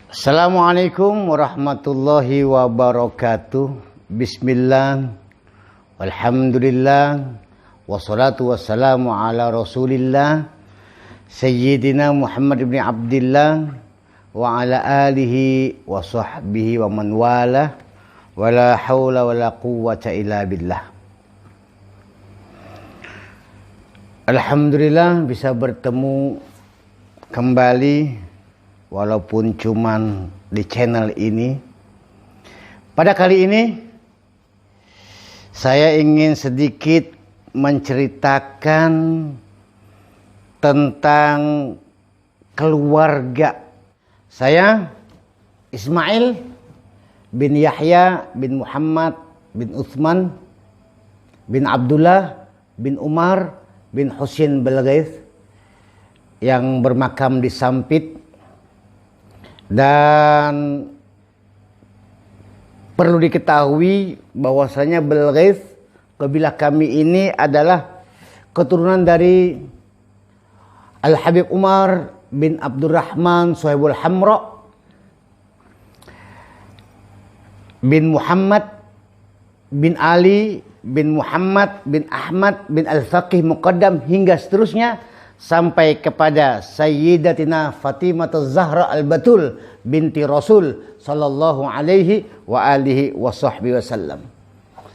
Assalamualaikum warahmatullahi wabarakatuh. Bismillah, walhamdulillah, wassalatu wassalamu ala rasulillah Sayyidina Muhammad ibn Abdillah wa ala alihi wa sahbihi wa man wala wa la hawla wa la quwwata illa billah. Alhamdulillah bisa bertemu kembali walaupun cuman di channel ini. Pada kali ini saya ingin sedikit menceritakan tentang keluarga saya, Ismail bin Yahya bin Muhammad bin Utsman bin Abdullah bin Umar bin Husain Balghaith yang bermakam di Sampit. Dan perlu diketahui bahwasanya Balghaith, kabilah kami ini adalah keturunan dari Al-Habib Umar bin Abdurrahman Sohibul Hamra bin Muhammad bin Ali bin Muhammad bin Ahmad bin Al-Faqih Muqaddam hingga seterusnya sampai kepada Sayyidatina Fatimah Az-Zahra Al-Batul binti Rasul sallallahu alaihi wa alihi wa sahbihi wasallam.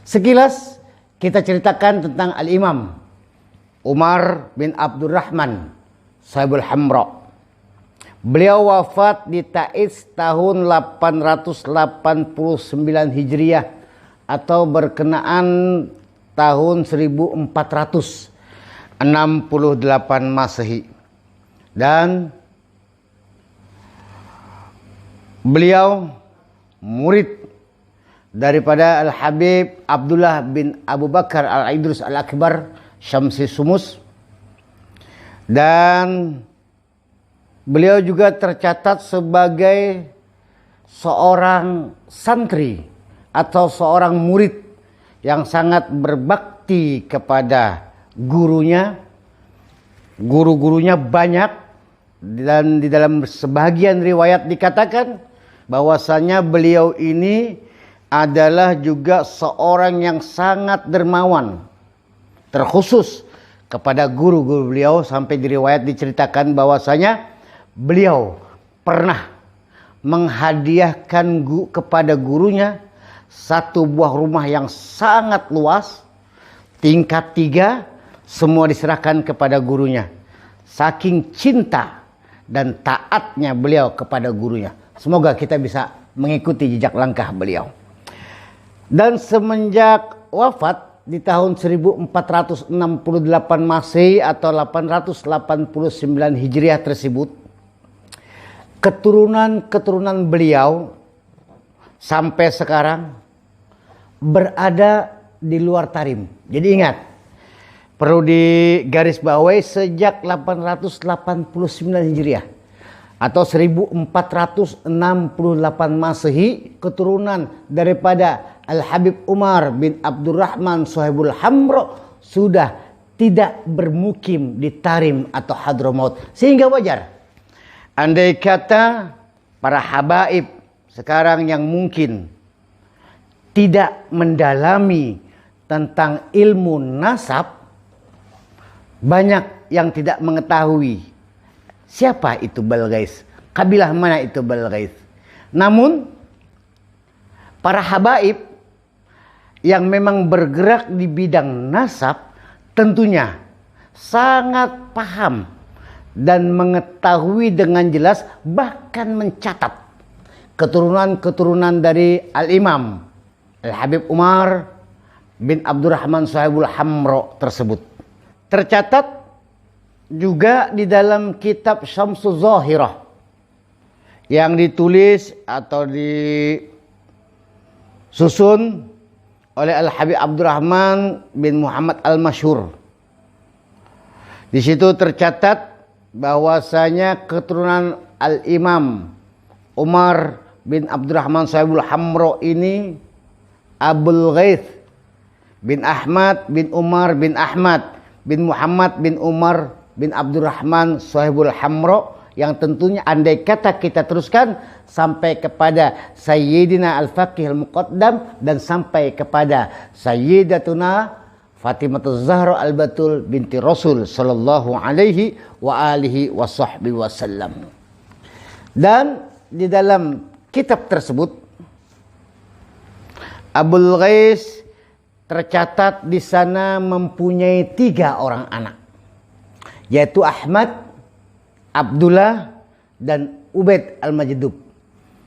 Sekilas kita ceritakan tentang Al-Imam Umar bin Abdurrahman Sahibul Hamra. Beliau wafat di Taiz tahun 889 Hijriah atau berkenaan tahun 1468 Masehi. Dan beliau murid daripada Al-Habib Abdullah bin Abu Bakar Al-Idrus Al-Akbar Syamsi Sumus. Dan beliau juga tercatat sebagai seorang santri atau seorang murid yang sangat berbakti kepada gurunya. Guru-gurunya banyak, dan di dalam sebagian riwayat dikatakan bahwasanya beliau ini adalah juga seorang yang sangat dermawan, terkhusus kepada guru-guru beliau. Sampai di riwayat diceritakan bahwasanya beliau pernah menghadiahkan kepada gurunya satu buah rumah yang sangat luas, tingkat 3, semua diserahkan kepada gurunya. Saking cinta dan taatnya beliau kepada gurunya. Semoga kita bisa mengikuti jejak langkah beliau. Dan semenjak wafat di tahun 1468 Masehi atau 889 Hijriah tersebut, keturunan-keturunan beliau sampai sekarang berada di luar Tarim. Jadi ingat, perlu digarisbawahi, sejak 889 Hijriah atau 1468 Masehi, keturunan daripada Al-Habib Umar bin Abdurrahman Sohibul Hamra sudah tidak bermukim di Tarim atau Hadramaut. Sehingga wajar andai kata para habaib sekarang yang mungkin tidak mendalami tentang ilmu nasab, banyak yang tidak mengetahui siapa itu Balghaith, kabilah mana itu Balghaith. Namun para habaib yang memang bergerak di bidang nasab tentunya sangat paham dan mengetahui dengan jelas, bahkan mencatat keturunan-keturunan dari Al-Imam Al-Habib Umar bin Abdurrahman Sahibul Hamra tersebut. Tercatat juga di dalam kitab Syamsul Zahirah yang ditulis atau disusun oleh Al-Habib Abdurrahman bin Muhammad Al-Masyhur. Di situ tercatat bahwasanya keturunan Al-Imam Umar bin Abdurrahman Sahibul Hamra ini Abul Ghaith bin Ahmad bin Umar bin Ahmad bin Muhammad bin Umar bin Abdurrahman Sahibul Hamra yang tentunya andai kata kita teruskan sampai kepada Sayyidina Al-Faqih Al-Muqaddam dan sampai kepada Sayyidatuna Fatimah Zahra Al-Batul binti Rasul sallallahu alaihi wa alihi wa sahbihi wasallam. Dan di dalam kitab tersebut Abul Ghais tercatat di sana mempunyai 3 orang anak, yaitu Ahmad, Abdullah, dan Ubaid Al-Majdub.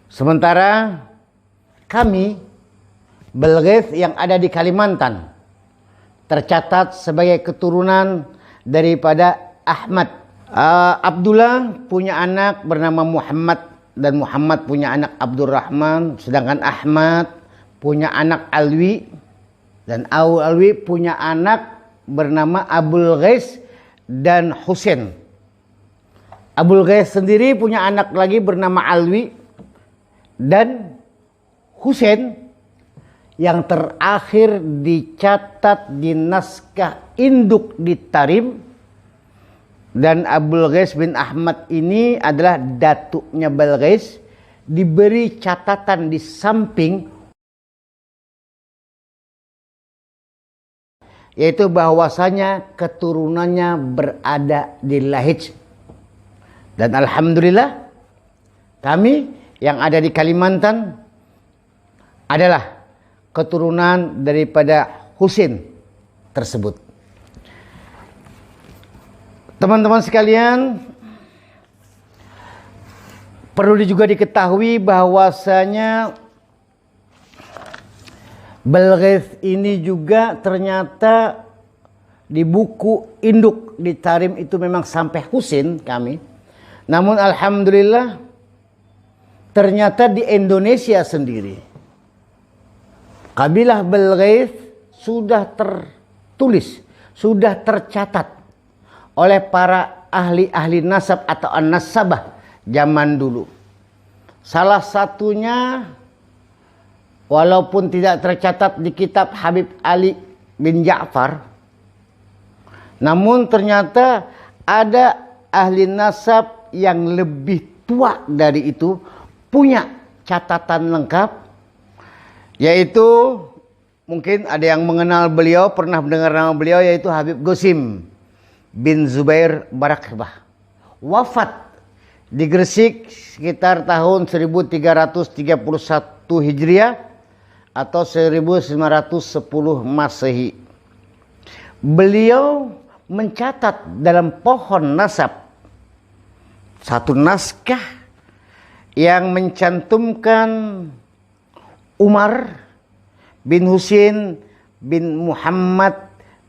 Sementara kami, Belghais yang ada di Kalimantan, tercatat sebagai keturunan daripada Ahmad. Abdullah punya anak bernama Muhammad, dan Muhammad punya anak Abdurrahman, sedangkan Ahmad punya anak Alwi, dan Alwi punya anak bernama Abul Ghais dan Husain. Abul Ghais sendiri punya anak lagi bernama Alwi dan Husain, yang terakhir dicatat di naskah induk di Tarim. Dan Abul Ghais bin Ahmad ini adalah datuknya Belghais, diberi catatan di samping, yaitu bahwasanya keturunannya berada di Lahij. Dan alhamdulillah kami yang ada di Kalimantan adalah keturunan daripada Husain tersebut. Teman-teman sekalian, perlu juga diketahui bahwasanya Belghais ini juga ternyata di buku induk di Tarim itu memang sampai Husain kami. Namun alhamdulillah ternyata di Indonesia sendiri kabilah Belghais sudah tertulis, sudah tercatat oleh para ahli-ahli nasab atau an-nasabah zaman dulu. Salah satunya, walaupun tidak tercatat di kitab Habib Ali bin Ja'far, namun ternyata ada ahli nasab yang lebih tua dari itu punya catatan lengkap, yaitu mungkin ada yang mengenal beliau, pernah mendengar nama beliau, yaitu Habib Qasim bin Zubair Barakbah. Wafat di Gresik sekitar tahun 1331 Hijriah atau 1910 Masehi. Beliau mencatat dalam pohon nasab satu naskah yang mencantumkan Umar bin Husain bin Muhammad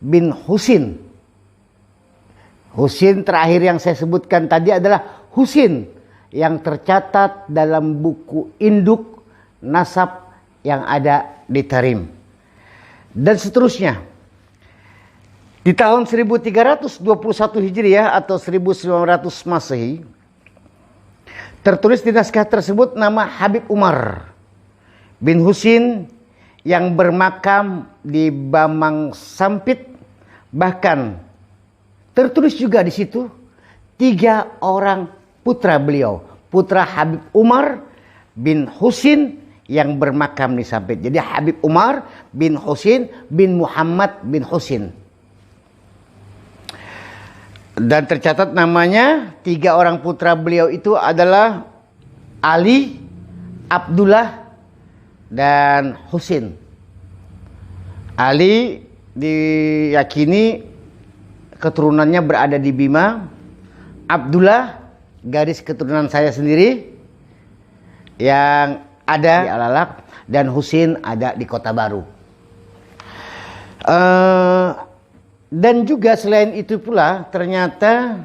bin Husain. Husain terakhir yang saya sebutkan tadi adalah Husain yang tercatat dalam buku induk nasab yang ada di Tarim. Dan seterusnya. Di tahun 1321 Hijriah atau 1900 Masehi, tertulis di naskah tersebut nama Habib Umar bin Husain yang bermakam di Bamang Sampit. Bahkan tertulis juga di situ 3 orang putra beliau, putra Habib Umar bin Husain yang bermakam di Sampit. Jadi Habib Umar bin Husain bin Muhammad bin Husain. Dan tercatat namanya 3 orang putra beliau itu adalah Ali, Abdullah, dan Husain. Ali diyakini keturunannya berada di Bima. Abdullah garis keturunan saya sendiri yang ada di Alalak, dan Husain ada di Kota Baru. Dan juga selain itu pula ternyata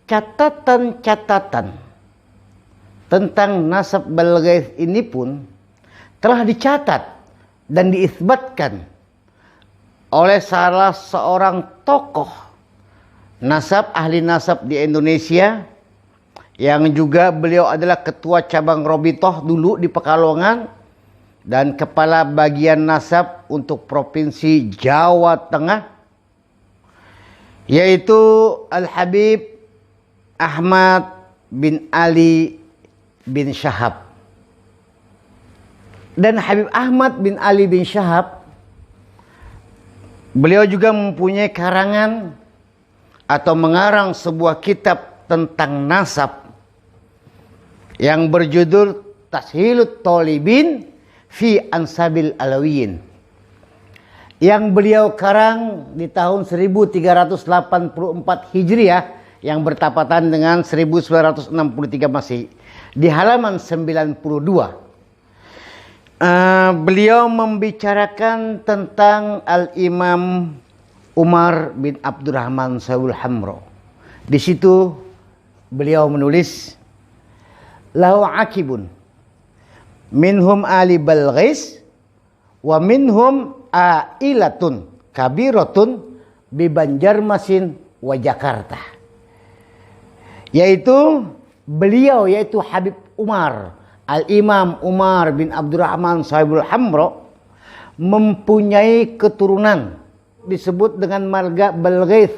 catatan-catatan tentang nasab Belghais ini pun telah dicatat dan diisbatkan oleh salah seorang tokoh nasab, ahli nasab di Indonesia, yang juga beliau adalah ketua cabang Robitoh dulu di Pekalongan dan kepala bagian nasab untuk provinsi Jawa Tengah, yaitu Al-Habib Ahmad bin Ali bin Syahab. Dan Habib Ahmad bin Ali bin Syahab, beliau juga mempunyai karangan atau mengarang sebuah kitab tentang nasab yang berjudul Tashilut Thalibin fi Ansabil Alawiyin, yang beliau karang di tahun 1384 Hijriah yang bertepatan dengan 1963 Masehi di halaman 92. Beliau membicarakan tentang Al-Imam Umar bin Abdurrahman Sahibul Hamro. Di situ beliau menulis, lahu akibun minhum ali Balghis wa minhum ailatun kabiratun bi Banjarmasin wa Jakarta. Yaitu beliau, yaitu Habib Umar, Al-Imam Umar bin Abdurrahman Sahibul Hamro, mempunyai keturunan disebut dengan marga Balghis,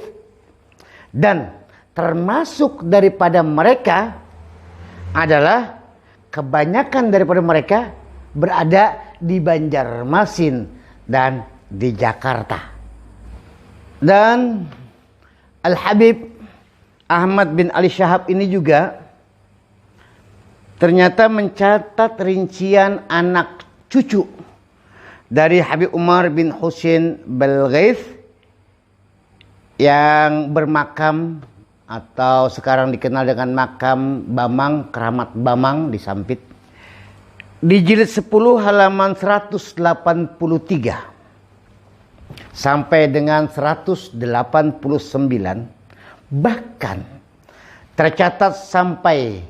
dan termasuk daripada mereka adalah kebanyakan daripada mereka berada di Banjarmasin dan di Jakarta. Dan Al-Habib Ahmad bin Ali Syahab ini juga ternyata mencatat rincian anak cucu dari Habib Umar bin Husin Balghis yang bermakam atau sekarang dikenal dengan makam Bamang, Keramat Bamang di Sampit. Di jilid 10 halaman 183 sampai dengan 189, bahkan tercatat sampai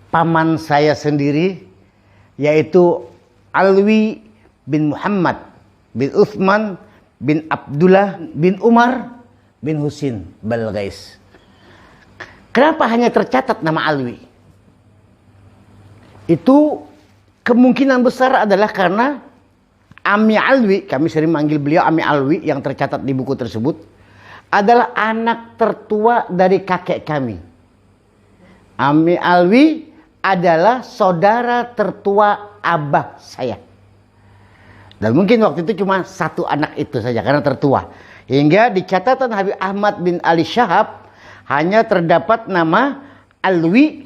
paman saya sendiri, yaitu Alwi bin Muhammad bin Uthman bin Abdullah bin Umar bin Husin Balghis. Kenapa hanya tercatat nama Alwi? Itu kemungkinan besar adalah karena Ami Alwi, kami sering manggil beliau Ami Alwi, yang tercatat di buku tersebut adalah anak tertua dari kakek kami. Ami Alwi adalah saudara tertua abah saya. Dan mungkin waktu itu cuma satu anak itu saja karena tertua. Hingga di catatan Habib Ahmad bin Ali Syahab hanya terdapat nama Alwi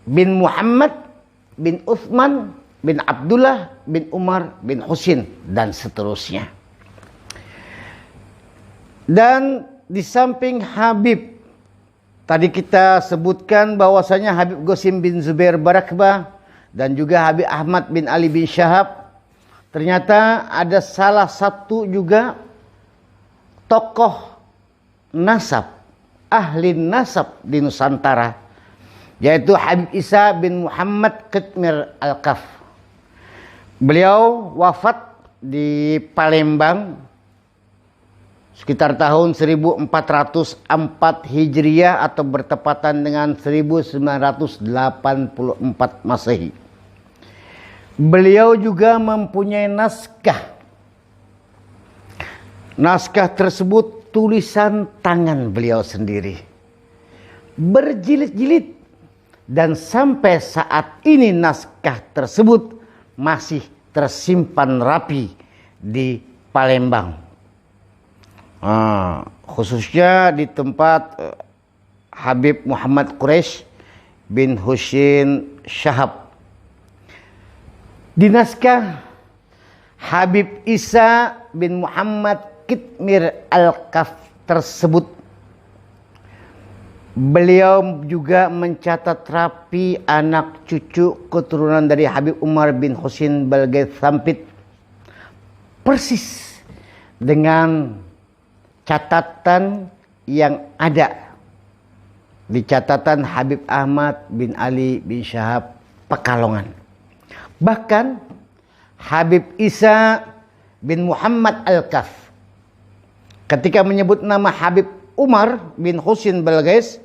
bin Muhammad bin Uthman bin Abdullah bin Umar bin Husin dan seterusnya. Dan di samping Habib, tadi kita sebutkan bahwasanya Habib Qasim bin Zubair Barakbah dan juga Habib Ahmad bin Ali bin Syahab, ternyata ada salah satu juga tokoh nasab, ahli nasab di Nusantara, yaitu Habib Isa bin Muhammad Qitmir Al-Kaf. Beliau wafat di Palembang sekitar tahun 1404 Hijriah atau bertepatan dengan 1984 Masehi. Beliau juga mempunyai naskah. Naskah tersebut tulisan tangan beliau sendiri, berjilid-jilid, dan sampai saat ini naskah tersebut masih tersimpan rapi di Palembang. Khususnya di tempat Habib Muhammad Quraisy bin Husin Syahab. Di naskah Habib Isa bin Muhammad Qitmir Al-Kaf tersebut, beliau juga mencatat rapi anak cucu keturunan dari Habib Umar bin Husin Balghis Sampit, persis dengan catatan yang ada di catatan Habib Ahmad bin Ali bin Syahab Pekalongan. Bahkan Habib Isa bin Muhammad Al-Kaf ketika menyebut nama Habib Umar bin Husin Balghis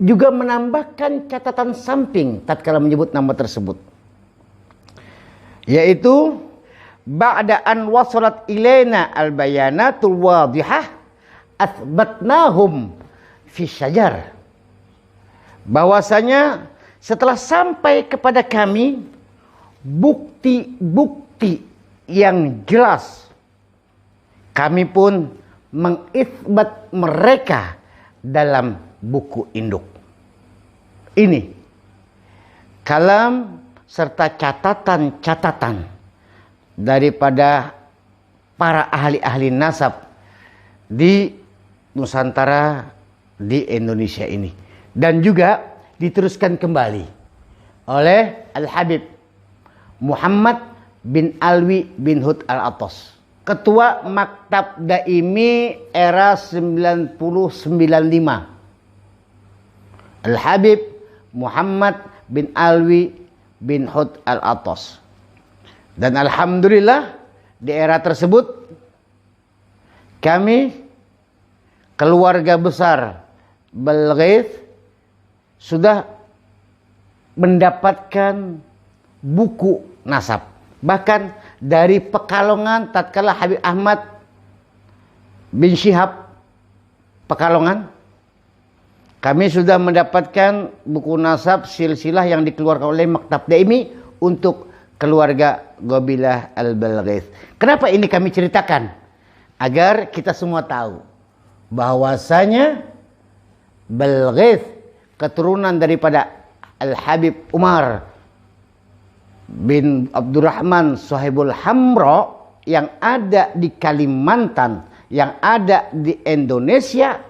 juga menambahkan catatan samping tatkala menyebut nama tersebut, yaitu ba'da an wasalat ilaina al-bayanatul wadihah athbatnahum fi syajar bahwasanya setelah sampai kepada kami bukti-bukti yang jelas, kami pun mengisbat mereka dalam buku induk. Ini kalam serta catatan-catatan daripada para ahli-ahli nasab di Nusantara, di Indonesia ini, dan juga diteruskan kembali oleh Al-Habib Muhammad bin Alwi bin Hud Al-Atas, Ketua Maktab Daimi era 90-95. Al-Habib Muhammad bin Alwi bin Hud Al-Atas. Dan alhamdulillah di era tersebut kami keluarga besar Balghith sudah mendapatkan buku nasab. Bahkan dari Pekalongan tatkala Habib Ahmad bin Syihab Pekalongan, kami sudah mendapatkan buku nasab silsilah yang dikeluarkan oleh Maktab Daimi untuk keluarga Qabilah Al-Balghith. Kenapa ini kami ceritakan? Agar kita semua tahu bahwasanya Balghith keturunan daripada Al-Habib Umar bin Abdurrahman Sohibul Hamro yang ada di Kalimantan, yang ada di Indonesia,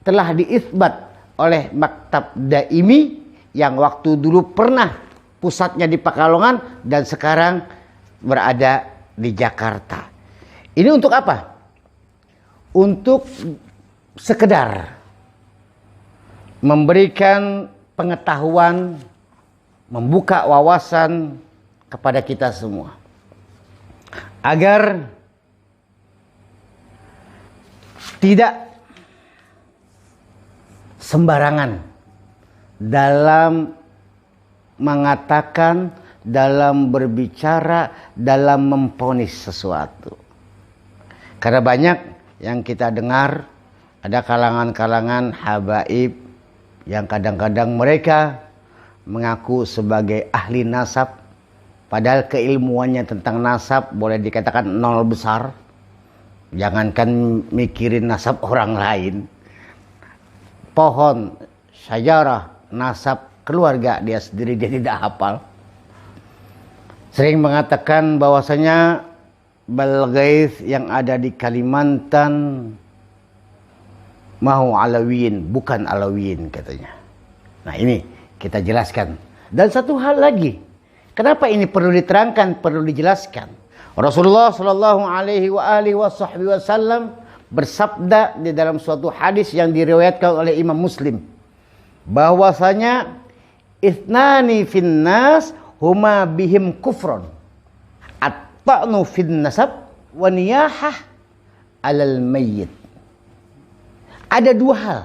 telah diisbat oleh Maktab Daimi yang waktu dulu pernah pusatnya di Pekalongan dan sekarang berada di Jakarta. Ini untuk apa? Untuk sekedar memberikan pengetahuan, membuka wawasan kepada kita semua, agar tidak sembarangan dalam mengatakan, dalam berbicara, dalam memvonis sesuatu. Karena banyak yang kita dengar, ada kalangan-kalangan habaib yang kadang-kadang mereka mengaku sebagai ahli nasab, padahal keilmuannya tentang nasab boleh dikatakan nol besar. Jangankan mikirin nasab orang lain, pohon, syajarah, nasab keluarga dia sendiri dia tidak hafal. Sering mengatakan bahwasanya Balghith yang ada di Kalimantan mau Alawiyin, bukan Alawiyin katanya. Nah ini kita jelaskan. Dan satu hal lagi, kenapa ini perlu diterangkan, perlu dijelaskan? Rasulullah Shallallahu Alaihi Wasallam bersabda di dalam suatu hadis yang diriwayatkan oleh Imam Muslim, bahwasanya ithnani finnas huma bihim kufron, at-ta'nu fin nasab wa niyahah alal mayyit. Ada dua hal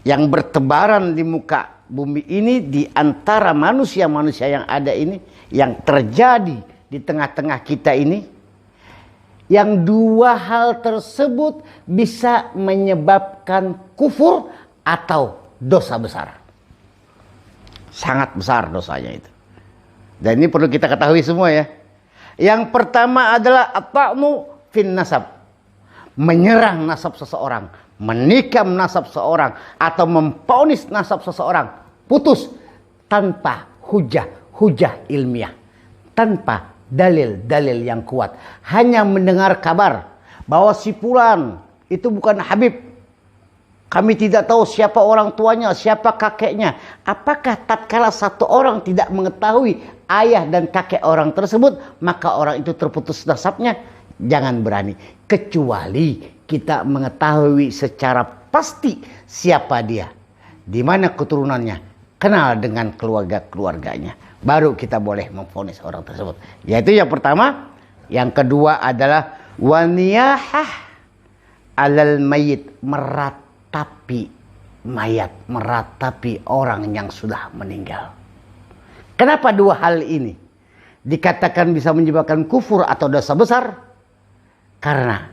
yang bertebaran di muka bumi ini, di antara manusia-manusia yang ada ini, yang terjadi di tengah-tengah kita ini, yang dua hal tersebut bisa menyebabkan kufur atau dosa besar. Sangat besar dosanya itu. Dan ini perlu kita ketahui semua ya. Yang pertama adalah at-ta'nu fin nasab. Menyerang nasab seseorang, menikam nasab seseorang, atau memvonis nasab seseorang putus tanpa hujah ilmiah, tanpa dalil-dalil yang kuat. Hanya mendengar kabar bahwa si fulan itu bukan Habib. Kami tidak tahu siapa orang tuanya, siapa kakeknya. Apakah tatkala satu orang tidak mengetahui ayah dan kakek orang tersebut, maka orang itu terputus nasabnya? Jangan berani. Kecuali kita mengetahui secara pasti siapa dia, di mana keturunannya, kenal dengan keluarga-keluarganya, baru kita boleh memvonis orang tersebut. Yaitu yang pertama. Yang kedua adalah waniyahah alal mayyit, meratapi mayat, meratapi orang yang sudah meninggal. Kenapa dua hal ini dikatakan bisa menyebabkan kufur atau dosa besar? Karena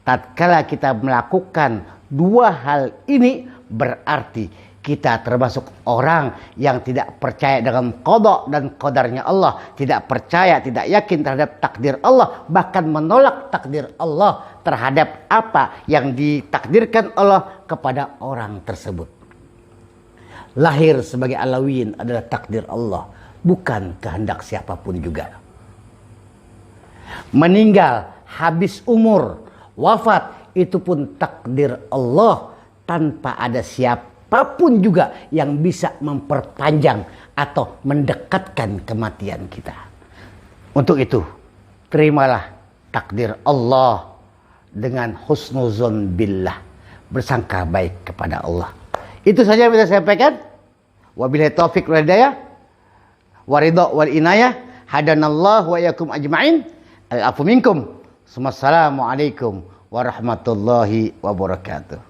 tatkala kita melakukan dua hal ini, berarti kita termasuk orang yang tidak percaya dengan qada dan qadarnya Allah, tidak percaya, tidak yakin terhadap takdir Allah, bahkan menolak takdir Allah terhadap apa yang ditakdirkan Allah kepada orang tersebut. Lahir sebagai Alawiyin adalah takdir Allah, bukan kehendak siapapun juga. Meninggal, habis umur, wafat, itu pun takdir Allah, tanpa ada siapapun juga yang bisa memperpanjang atau mendekatkan kematian kita. Untuk itu, terimalah takdir Allah dengan husnuzon billah, bersangka baik kepada Allah. Itu saja yang bisa saya sampaikan. Wabillahi taufiq wal hidayah, waridha wal inayah, hadanallahu wa iyyakum ajma'in. Al-afu minkum. Assalamualaikum warahmatullahi wabarakatuh.